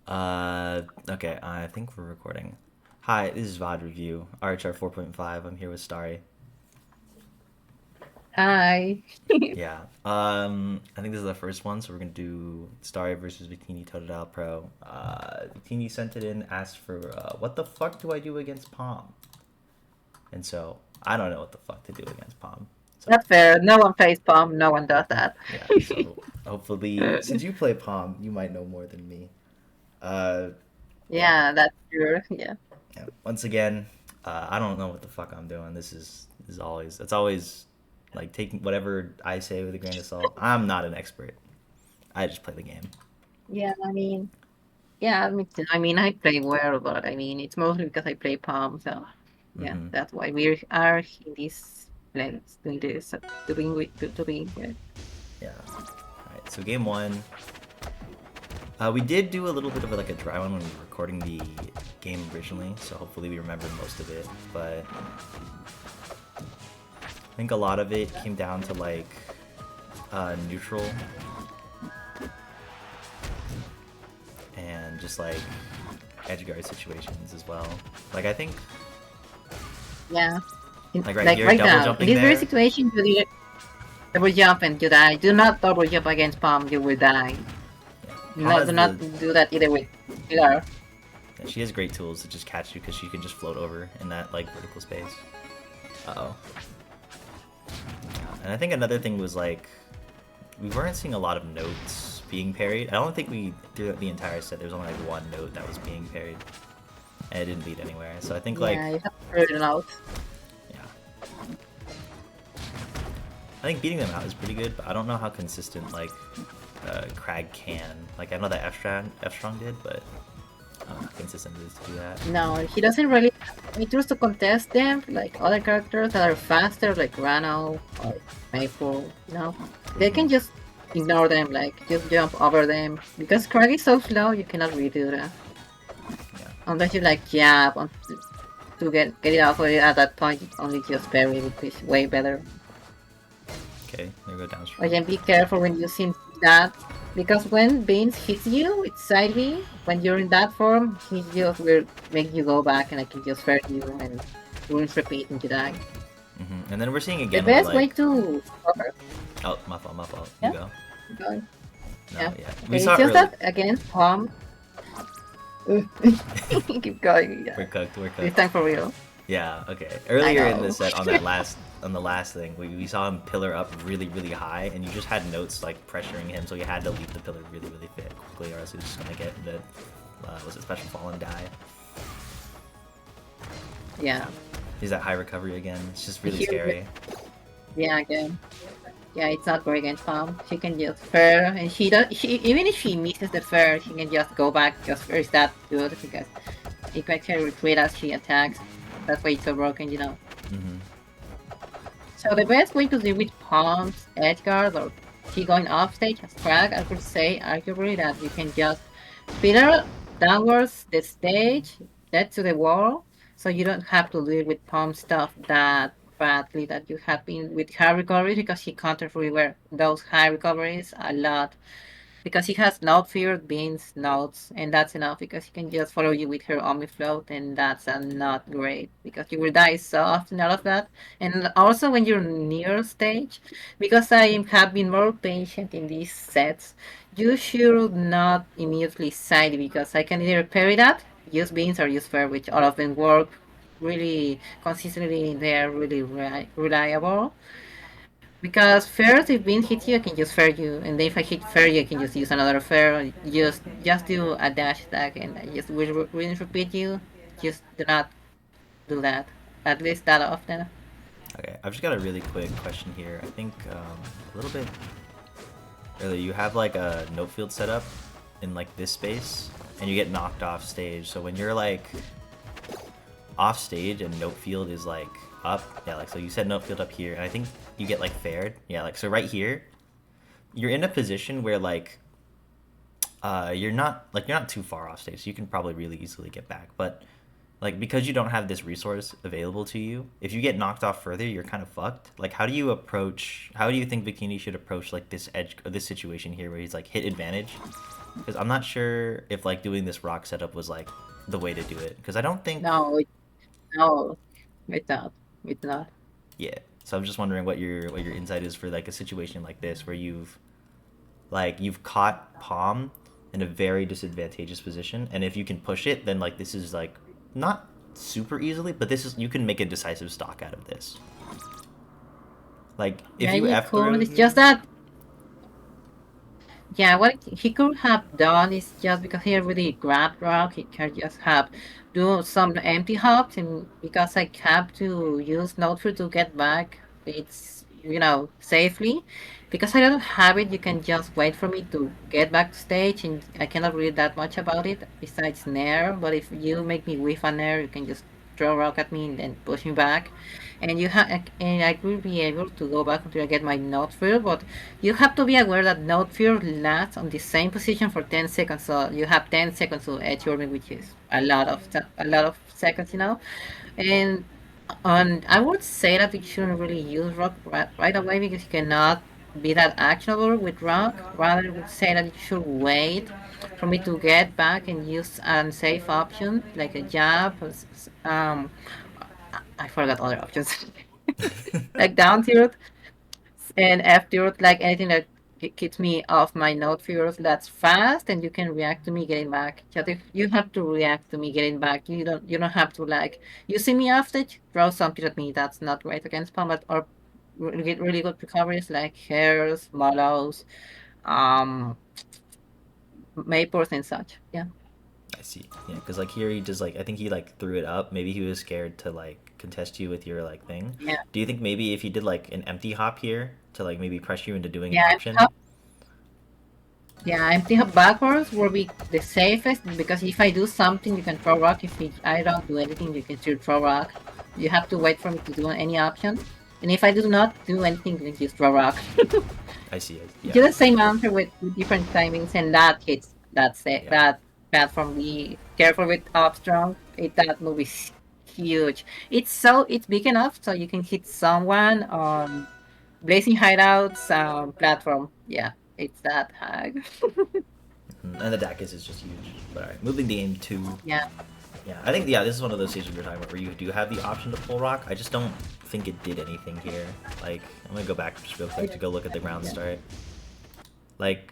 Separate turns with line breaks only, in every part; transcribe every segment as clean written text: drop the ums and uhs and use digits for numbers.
Okay, I think we're recording. Hi, this is VOD Review, RHR 4.5. I'm here with Starry.
Hi.
Yeah. I think this is the first one, so we're gonna do Starry versus Victini Totodile Pro. Victini sent it in, asked for what the fuck do I do against Palm? And so I don't know what the fuck to do against Palm. So
Not fair. No one plays palm. No one does that.
yeah, so hopefully, since you play Palm, you might know more than me. Uh, yeah,
Yeah, that's true. Yeah.
yeah. Once again, I don't know what the fuck I'm doing. This is always it's always like taking whatever I say with a grain of salt. I'm not an expert. I just play the game.
Yeah, yeah, me too. I play well, but it's mostly because I play palm. So, yeah,
Hmm.
that's why we are in this place doing this, to be here.
Yeah. All right. So game one, we did do a little bit of like a dry one when we were recording the game originally. So hopefully we remember most of it. But I think a lot of it came down to like neutral and just like edge guard situations as well. Like I think
Yeah.
like right
Like
here,
right
double
now, in
jumping
this very
there.
situation, you did double jump and you die. Do not double jump against palm. You will die.
Yeah. Palm
No, do
has
not
the
do that either with pillar.
yeah, she has great tools to just catch you because she can just float over in that like vertical space. Uh-oh. And I think another thing was like we weren't seeing a lot of notes being parried. I don't think we through the entire set there was only like one note that was being parried, and it didn't lead anywhere. So I think like
Yeah, you have to figure it out.
yeah, I think beating them out is pretty good, but I don't know how consistent like Crag can. Like I know that F strong did, but I don't know how consistent it is to do that.
No, he doesn't really he tries to contest them like other characters that are faster, like Rano or Maple, They
Hmm.
can just ignore them, like just jump over them. Because Krag is so slow, you cannot really do that.
Yeah.
Unless you like jab to get it off of it at that point, you only just parry, which is way better.
Okay. There we go down strong.
Again, be careful when using that. Because when Beans hits you with side B, when you're in that form, he just will make you go back and I can just hurt you and runes repeat and you die.
And then we're seeing
The
again where
best way
like
to cover.
oh my fault, my fault. You
Yeah,
go.
keep going.
No,
Yeah.
yeah. We
Okay, it's
saw
just
early.
that again, Palm. Keep going, yeah.
We're cooked. We're
This
cooked.
time for real.
Yeah. Okay.
I
Earlier in the
know.
set, on the last thing, we saw him pillar up really high, and you just had notes like pressuring him, so you had to leave the pillar really quickly, or else he was just gonna get the was it special fall and die.
Yeah.
He's at high recovery again. It's just really
Here,
scary.
yeah, again. Yeah, it's not great against Palm. She can just fair, and she does. She even if she misses the fair, she can just go back. Just fair is that good because it makes her retreat as she attacks. That's why it's so broken.
Hmm.
So the best way to deal with Palm's edge guard or she going off stage as frag, I would say arguably that you can just pillar downwards the stage, dead to the wall, so you don't have to deal with Palm stuff that badly that you have been with high recoveries because he counters really those high recoveries a lot because he has no fear, beans, notes, and that's enough because he can just follow you with her Omni float, and that's not great because you will die so often out of that. And also when you're near stage, because I have been more patient in these sets, you should not immediately side because I can either parry that, use beans, or use fair, which all of them work really consistently. They're really reliable. Because first, if being hits you, I can just fair you, and then if I hit fair you, I can just use another fair. Just do a dash attack, and I just will repeat you. Just do not do that. At least that often.
Okay. I've just got a really quick question here. I think a little bit earlier you have like a note field set up in like this space, and you get knocked off stage. So when you're like off stage and note field is like up, yeah, like so you said note field up here, and I think you get like fared, yeah, like so right here, you're in a position where like you're not too far off stage, so you can probably really easily get back. But like because you don't have this resource available to you, if you get knocked off further, you're kind of fucked. Like how do you approach? How do you think Victini should approach like this edge, or this situation here where he's like hit advantage? Because I'm not sure if like doing this rock setup was like the way to do it. Because I don't think,
No, no, it's not. It's not.
yeah. So I'm just wondering what your insight is for like a situation like this where you've caught Palm in a very disadvantageous position, and if you can push it, then like this is like not super easily, but this is you can make a decisive stock out of this. Like if
Yeah,
you
you
F
could.
through
It's just
here,
that, yeah, what he could have done is just because he already grabbed rock, he can just have do some empty hops, and because I have to use node fruit to get back, it's safely. Because I don't have it, you can just wait for me to get back to stage, and I cannot read that much about it besides Nair. But if you make me whiff a Nair, you can just throw rock at me and then push me back, and I will be able to go back until I get my node fruit, but you have to be aware that node fear lasts on the same position for 10 seconds, so you have 10 seconds to edge orbing, which is a lot of seconds, And I would say that you shouldn't really use rock right away because you cannot be that actionable with rock. Rather, I would say that you should wait for me to get back and use a safe option like a jab. I forgot other options like down tilt and F tilt, like anything that keeps me off my node fears that's fast and you can react to me getting back. Just if you have to react to me getting back, you don't have to like you see me off stage, throw something at me that's not great against combat or get really good recoveries like hairs, mallows, um maples and such. Yeah.
I see. Yeah, because like here he just like I think he like threw it up. Maybe he was scared to like contest you with your like thing.
Yeah.
Do you think maybe if he did like an empty hop here to like maybe pressure you into doing an
Yeah.
option?
Yeah, empty hop backwards will be the safest because if I do something, you can throw rock. I don't do anything, you can still throw rock. You have to wait for me to do any option. And if I do not do anything, you can just throw rock.
I see it. Yeah.
Do the same answer with different timings, and that hits
Yeah.
that platform. Be careful with up strong. That move is huge. It's big enough so you can hit someone on Blazing Hideouts platform. Yeah, it's that hag.
And the Dakis is just huge. But alright, moving to game two.
Yeah.
Yeah, I think yeah, this is one of those stages we are talking about where you do have the option to pull rock. I just don't think it did anything here. Like, I'm gonna go back just real quick to go look at the ground start. Like,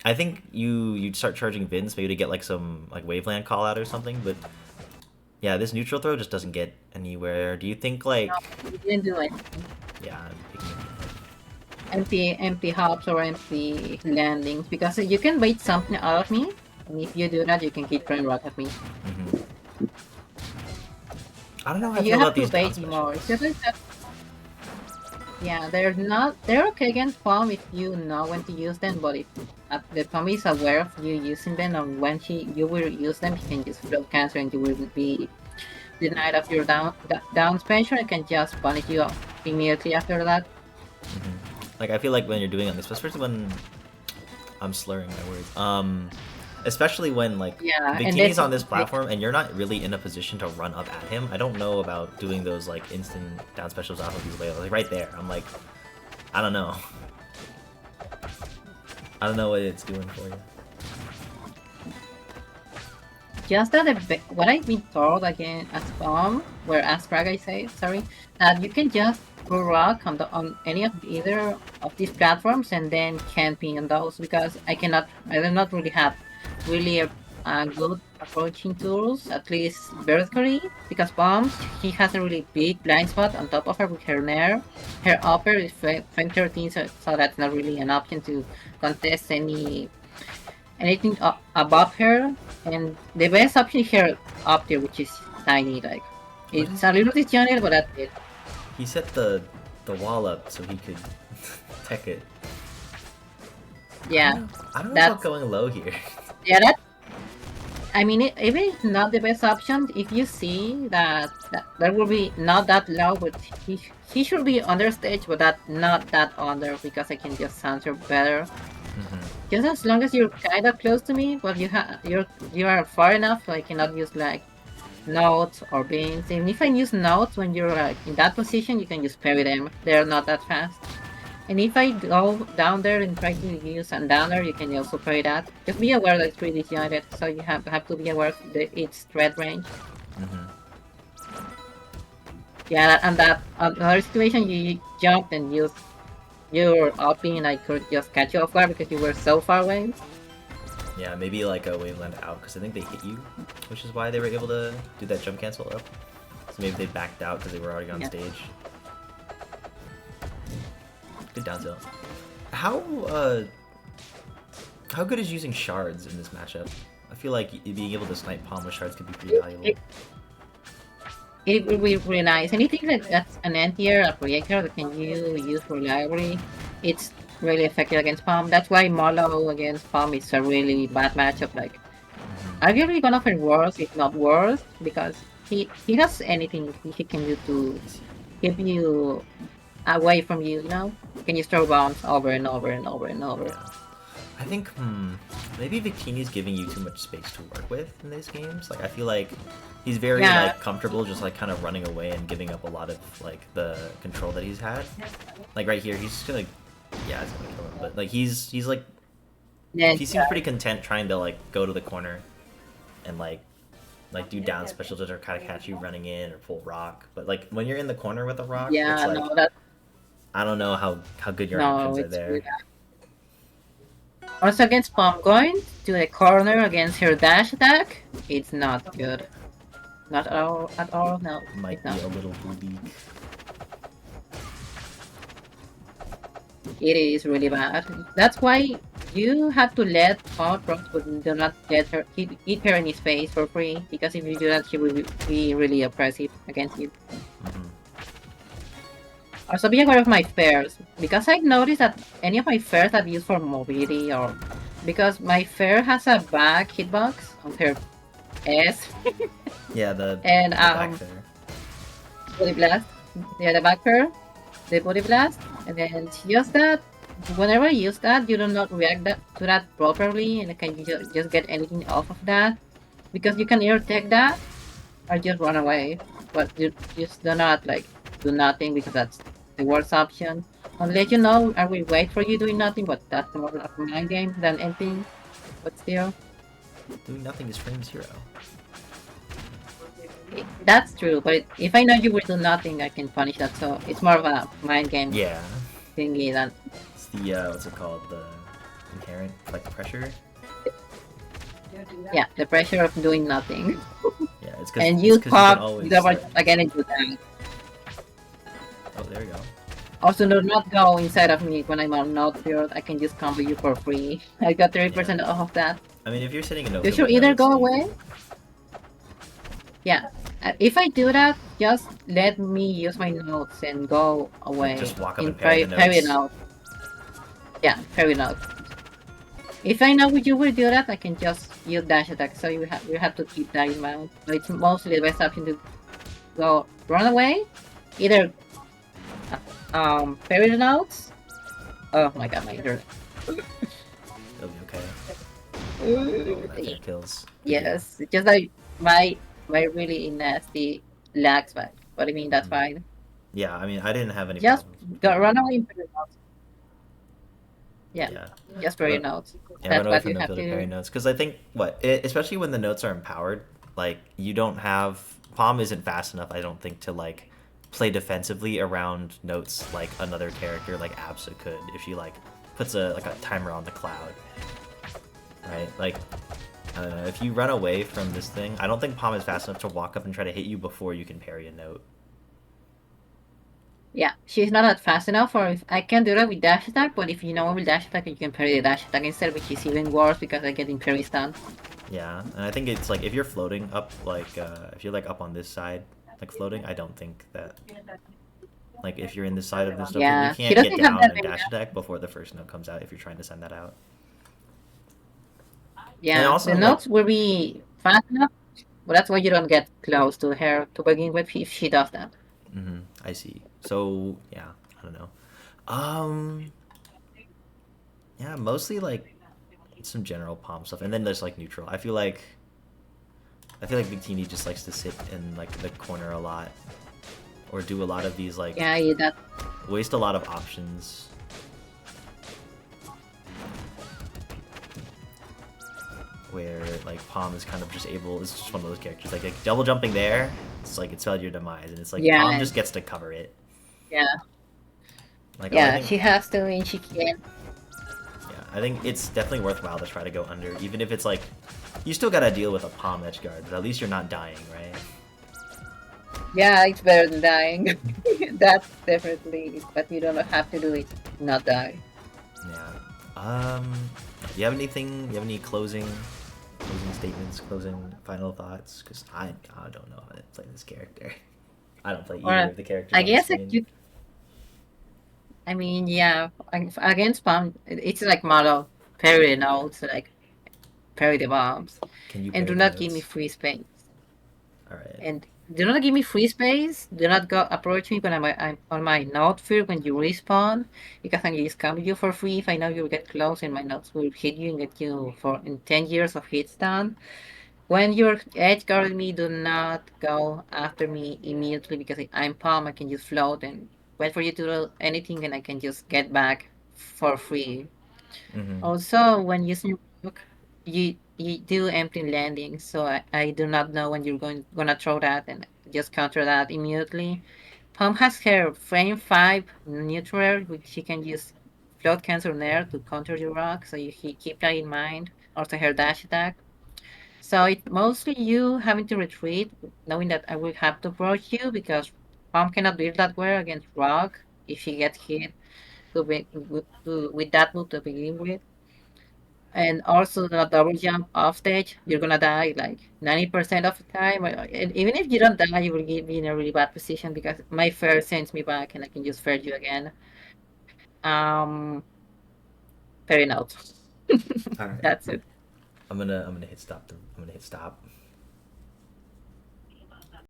I think you'd start charging Vince maybe to get like some like waveland call out or something, but yeah, this neutral throw just doesn't get anywhere. Do you think like
No, you didn't do anything.
yeah, I'm picking it.
Empty hops or empty landings because you can bait something out of me, and if you do that, you can keep throwing rock at me.
I don't know how I
You
feel
have
about
to
these down
bait more. It's
specials.
just that, yeah, they're okay against palm if you know when to use them, but if the palm is aware of you using them and when you will use them, he can just float cancel and you will be denied of your down special and can just punish you immediately after that.
Like I feel like when you're doing on this, especially when I'm slurring my words. Especially when like
Yeah, and
Victini's
this
on this platform and you're not really in a position to run up at him. I don't know about doing those like instant down specials off of you like right there. I'm like, I don't know. I don't know what it's doing for you.
just that what I've been told again as as Frag I say, sorry, that you can just pull rock on any of either of these platforms and then camping on those because I do not really have really good approaching tools, at least vertically, because bombs, he has a really big blind spot on top of her with her nair. Her upper is frame 13, so that's not really an option to contest anything above her, and the best option here up there, which is tiny. Like it's a little disjointed, but that's it.
He set the wall up so he could tech it.
Yeah,
I don't know
that's
about going low here.
yeah. That I mean, even if it's not the best option, if you see that will be not that low, but he should be under stage, but not that under because I can just answer better. Just as long as you're kind of close to me, but you are far enough, so I cannot use like notes or beans. And if I use notes when you're like in that position, you can just parry them. They're not that fast. And if I go down there and try to use a downer, you can also parry that. Just be aware that it's really disjointed, so you have to be aware of its thread range.
Mm-hmm.
Yeah, and that another situation you jumped and used your up and I could just catch you off guard because you were so far away.
Yeah, maybe like a waveland out because I think they hit you, which is why they were able to do that jump cancel up. So maybe they backed out because they were already on
Yeah.
stage. Good down tilt. How good is using shards in this matchup? I feel like being able to snipe palm with shards could be pretty valuable.
It will be really nice. Anything that's an anti-air, a projector that can you use reliably, it's really effective against Palm. That's why Molo against Palm is a really bad matchup. Like, arguably one of the worst, if not worst, because he has anything he can do to keep you away from you, you know? You can just throw bombs over and over and over and over.
Yeah. I think, maybe Victini's giving you too much space to work with in these games. Like, I feel like he's very,
Yeah.
like, comfortable just, like, kind of running away and giving up a lot of, like, the control that he's had. Like, right here, he's just gonna, yeah, it's gonna kill him. But, like, he's like,
Then,
he seems pretty content trying to, like, go to the corner and, like do down special to kind of catch you running in or pull rock. But, like, when you're in the corner with a rock,
yeah,
it's like,
no, that
I don't know how good your
no,
options are
it's really
there.
bad. Also against Palm, going to the corner against her dash attack, it's not good. Not at all. At all. No,
Might
it's
be
not.
a little bleak.
It is really bad. That's why you have to let Paul Prox, but do not let her eat her in his face for free. Because if you do that, she will be really oppressive against you.
Mhm.
Also, be aware of my fares because I noticed that any of my fares I've used for mobility or because my fare has a back hitbox on her S
Yeah,
and
the back there.
body blast. Yeah, the back fare, the body blast, and then just that. Whenever I use that, you do not react to that properly, and can you just get anything off of that because you can either take that or just run away. But you just do not like do nothing because that's the worst option. Unless you know, I will wait for you doing nothing, but that's more of a mind game than anything. But still,
Doing nothing is frame zero.
that's true. But if I know you will do nothing, I can punish that. So it's more of a mind game
Yeah.
thingy than
It's the, what's it called? The inherent, like, pressure?
yeah, the pressure of doing nothing.
Yeah, it's
And
because
you
you can
pop,
always
you never
start.
again do that.
Oh, there we go.
Also, do not go inside of me when I'm on Northfield. I can just combo you for free. I got 30%
Yeah.
off of that.
I mean, if you're sitting in no
You
field
should
with
either
notes,
go
then you
away. Yeah. If I do that, just let me use my notes and go away.
just walk up
In
and parry the
parry
notes.
note. Yeah, parry note. If I know you will do that, I can just use dash attack. So you have to keep that in mind. But it's mostly the best option to go run away. Either parry the notes. Oh my god, my internet.
It'll be okay. Oh, that fair kills. Good deal.
Yes, it's just like my really nasty lags back. But I mean that's fine.
Yeah, I mean, I didn't have any
Just
problems.
go run away and parry notes. Yeah,
Yeah.
just parry
Run-
notes.
Yeah,
That's
run away
what
from
you
no
have
field
to
to parry
do.
notes. Because I think, especially when the notes are empowered, like, you don't have... Palm isn't fast enough, I don't think, to, like, play defensively around notes like another character like Absa could if she, like, puts a timer on the cloud. Right? Like, I don't know. If you run away from this thing, I don't think Palm is fast enough to walk up and try to hit you before you can parry a note.
Yeah, she's not that fast enough, or if I can do that with dash attack, but if you know with dash attack, you can parry the dash attack instead, which is even worse because I get in parry stun.
Yeah, and I think it's like if you're floating up, like if you're like up on this side, like floating, I don't think that, like if you're in this side of this stuff,
Yeah,
you
she
can't get
doesn't have
down
that
and
many.
dash attack before the first note comes out if you're trying to send that out. And
Yeah,
also
the
like,
notes will be fast enough, but that's why you don't get close to her to begin with if she does that.
I see. So yeah, I don't know. Um, yeah, mostly like some general Palm stuff, and then there's like neutral. I feel like I feel like Victini just likes to sit in like the corner a lot, or do a lot of these like
Yeah, yeah, that.
waste a lot of options. Where like Palm is kind of just able. It's just one of those characters like double jumping there. It's like it spelled your demise, and it's like Palm
Yeah,
just gets to cover it.
yeah,
Like oh, I
yeah.
think
She has to and she can.
yeah, I think it's definitely worthwhile to try to go under, even if it's like you still gotta deal with a Palm edge guard, but at least you're not dying, right?
Yeah, it's better than dying. That's definitely. But you don't have to do it. Not die.
Yeah. Do you have anything? Do you have any closing statements, closing final thoughts? Because I don't know how to play this character. I don't play either
Or
of the characters
I
on the
guess if
screen.
you. I mean, yeah. Against bomb, it's like model parry notes, like parry the bombs,
Can you
and
parry
do
the
not give me
notes?
free space.
All right.
And do not give me free space. Do not go approach me when I'm on my note field when you respawn, because I can just come to you for free if I know you'll get close and my notes will hit you and get you for in 10 years of hit stun. When you're edge guarding me, do not go after me immediately because I'm palm. I can just float and wait for you to do anything and I can just get back for free.
Mm-hmm.
Also, when using rook, you do empty landings, so I do not know when you're gonna throw that and just counter that immediately. Pom has her frame 5 neutral, which she can use float cancel nair to counter your rock, so you keep that in mind. Also her dash attack. So it's mostly you having to retreat, knowing that I will have to approach you because Pom cannot build that well against rock if she gets hit with that move to begin with. And also the double jump off stage, you're gonna die like 90% of the time. And even if you don't die, you will be in a really bad position because my fair sends me back and I can just fair you again. Um, Fair enough.
All right.
That's it.
I'm gonna hit stop. I'm gonna hit stop.